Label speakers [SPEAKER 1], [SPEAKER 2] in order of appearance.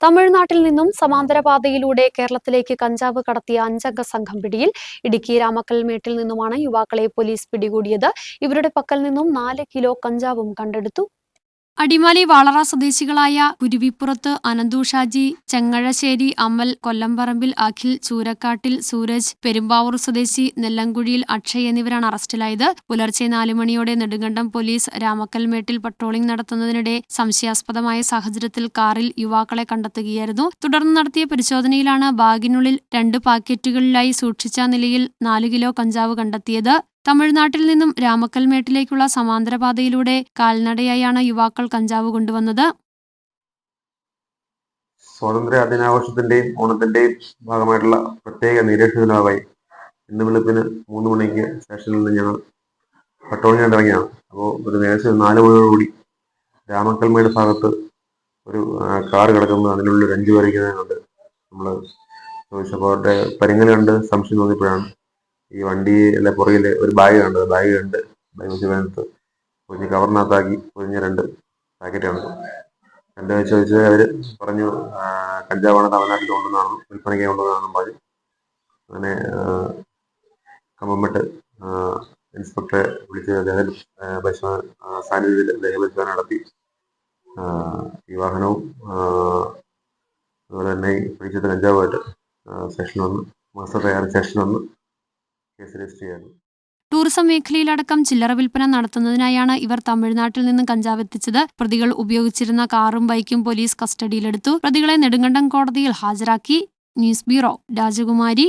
[SPEAKER 1] തമിഴ്നാട്ടിൽ നിന്നും സമാന്തര പാതയിലൂടെ കേരളത്തിലേക്ക് കഞ്ചാവ് കടത്തിയ 5 അംഗ സംഘം പിടിയിൽ. ഇടുക്കി രാമക്കൽമേട്ടിൽ നിന്നുമാണ് യുവാക്കളെ പോലീസ് പിടികൂടിയത്. ഇവരുടെ പക്കൽ നിന്നും 4 കിലോ കഞ്ചാവും കണ്ടെടുത്തു. അടിമാലി വാളറ സ്വദേശികളായ കുരുവിപ്പുറത്ത് അനന്തു ഷാജി, ചെങ്ങഴശ്ശേരി അമൽ, കൊല്ലംപറമ്പിൽ അഖിൽ, ചൂരക്കാട്ടിൽ സൂരജ്, പെരുമ്പാവൂർ സ്വദേശി നെല്ലംകുഴിയിൽ അക്ഷയ് എന്നിവരാണ് അറസ്റ്റിലായത്. പുലർച്ചെ 4 മണിയോടെ നെടുങ്കണ്ടം പോലീസ് രാമക്കൽമേട്ടിൽ പട്രോളിംഗ് നടത്തുന്നതിനിടെ സംശയാസ്പദമായ സാഹചര്യത്തിൽ കാറിൽ യുവാക്കളെ കണ്ടെത്തുകയായിരുന്നു. തുടർന്ന് നടത്തിയ പരിശോധനയിലാണ് ബാഗിനുള്ളിൽ 2 പാക്കറ്റുകളിലായി സൂക്ഷിച്ച നിലയിൽ 4 കിലോ കഞ്ചാവ് കണ്ടെത്തിയത്. തമിഴ്നാട്ടിൽ നിന്നും രാമക്കൽമേട്ടിലേക്കുള്ള സമാന്തരപാതയിലൂടെ കാൽനടയായാണ് യുവാക്കൾ കഞ്ചാവ് കൊണ്ടുവന്നത്.
[SPEAKER 2] സ്വാതന്ത്ര്യ ദിനാഘോഷത്തിന്റെയും ഓണത്തിന്റെയും ഭാഗമായിട്ടുള്ള പ്രത്യേക നിരീക്ഷണമായി ഇന്ന് വെളുപ്പിന് 3 മണിക്ക് സ്റ്റേഷനിൽ നിന്ന് ഞങ്ങൾ പട്രോളിംഗ് ഇറങ്ങിയാണ്. അപ്പോൾ ഒരു ഏകദേശം 4 മണിയോടുകൂടി രാമക്കൽമേട് ഭാഗത്ത് ഒരു കാർ കിടക്കുന്നത്, അതിനുള്ളിൽ 5 പേർ ഇരിക്കുന്നതുകൊണ്ട് നമ്മൾ ചോദിച്ചപ്പോൾ അവരുടെ പരിങ്ങൽ കണ്ട് സംശയം തോന്നിയപ്പോഴാണ് ഈ വണ്ടിയിലെ പുറകിൽ ഒരു ബാഗ് കണ്ടത്. ബാഗ് വെച്ച് വേനത്ത് കുഞ്ഞ് കവറിനകത്താക്കി കുഞ്ഞ് 2 പാക്കറ്റ് കണ്ടു. ചോദിച്ചത് അവർ പറഞ്ഞു കഞ്ചാവാണ്, തമിഴ്നാട്ടിൽ കൊണ്ടുവന്നാണ്, വിൽപ്പനയ്ക്ക് കൊണ്ടുവന്നാണെന്നും പറഞ്ഞു. അങ്ങനെ കമ്പംമെട്ട് ഇൻസ്പെക്ടറെ വിളിച്ച് അദ്ദേഹം സാന്നിധ്യത്തിൽ ദേഹപരിശോധന നടത്തി. ഈ വാഹനവും അതുപോലെ തന്നെ പിടിച്ചത് കഞ്ചാവുമായിട്ട് സ്റ്റേഷനിൽ വന്ന് സ്റ്റേഷനിൽ വന്ന് കേസ് രജിസ്റ്റർ ചെയ്യാനും.
[SPEAKER 1] ടൂറിസം മേഖലയിലടക്കം ചില്ലറ വിൽപ്പന നടത്തുന്നതിനായാണ് ഇവർ തമിഴ്നാട്ടിൽ നിന്ന് കഞ്ചാവ് എത്തിച്ചത്. പ്രതികൾ ഉപയോഗിച്ചിരുന്ന കാറും ബൈക്കും പോലീസ് കസ്റ്റഡിയിലെടുത്തു. പ്രതികളെ നെടുങ്കണ്ടം കോടതിയിൽ ഹാജരാക്കി. ന്യൂസ് ബ്യൂറോ, രാജകുമാരി.